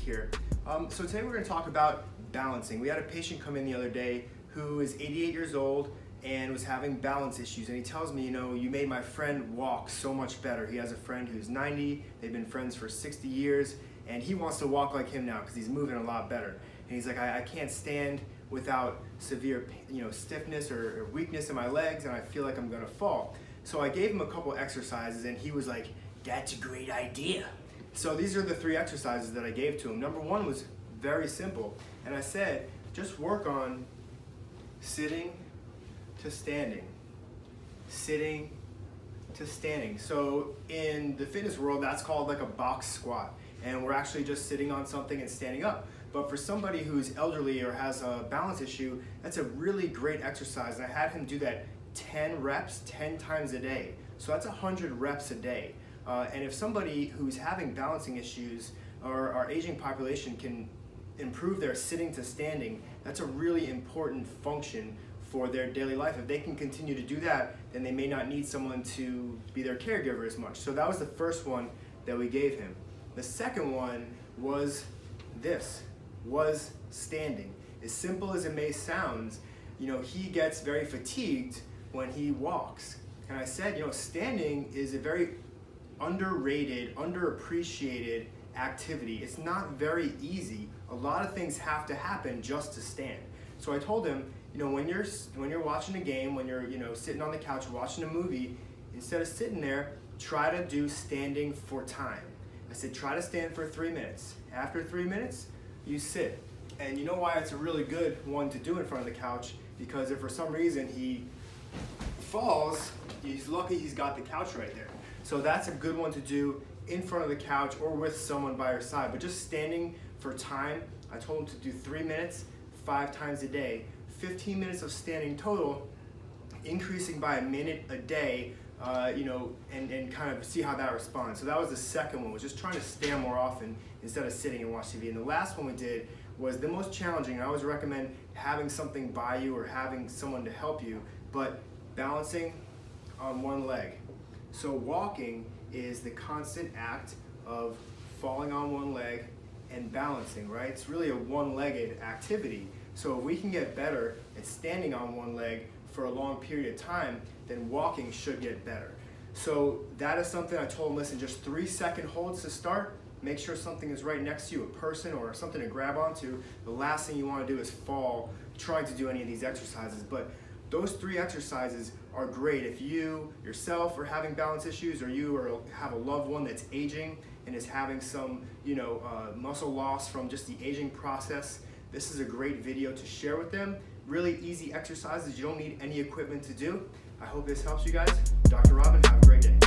here. So today we're going to talk about balancing. We had a patient come in the other day who is 88 years old and was having balance issues, and he tells me, you know, you made my friend walk so much better. He has a friend who's 90, they've been friends for 60 years, and he wants to walk like him now because he's moving a lot better. And he's like, I can't stand without severe, stiffness or weakness in my legs, and I feel like I'm gonna fall. So I gave him a couple exercises, and he was like, that's a great idea. So these are the 3 exercises that I gave to him. Number 1 was very simple, and I said, just work on sitting to standing, sitting to standing. So in the fitness world, that's called like a box squat, and we're actually just sitting on something and standing up. But for somebody who's elderly or has a balance issue, that's a really great exercise, and I had him do that 10 reps 10 times a day. So that's 100 reps a day. And if somebody who's having balancing issues or our aging population can improve their sitting to standing, that's a really important function for their daily life. If they can continue to do that, then they may not need someone to be their caregiver as much. So that was the first one that we gave him. The second one was standing. As simple as it may sound, he gets very fatigued when he walks. And I said, standing is a very underrated, underappreciated activity. It's not very easy. A lot of things have to happen just to stand. So I told him, when you're watching a game, when you're sitting on the couch watching a movie, instead of sitting there, try to do standing for time. I said, try to stand for 3 minutes. After 3 minutes, you sit. And you know why it's a really good one to do in front of the couch? Because if for some reason he falls, he's lucky he's got the couch right there. So that's a good one to do in front of the couch or with someone by your side. But just standing for time, I told him to do 3 minutes, 5 times a day, 15 minutes of standing total, increasing by a minute a day, and kind of see how that responds. So that was the second one, was just trying to stand more often instead of sitting and watch TV. And the last one we did was the most challenging. I always recommend having something by you or having someone to help you, but balancing on one leg. So walking is the constant act of falling on one leg and balancing, right? It's really a one-legged activity. So if we can get better at standing on one leg for a long period of time, then walking should get better. So that is something I told him, listen, just 3-second holds to start. Make sure something is right next to you, a person or something to grab onto. The last thing you want to do is fall trying to do any of these exercises. But those 3 exercises are great if you yourself are having balance issues, or you have a loved one that's aging and is having some muscle loss from just the aging process. This is a great video to share with them. Really easy exercises. You don't need any equipment to do. I hope this helps you guys. Dr. Robin, have a great day.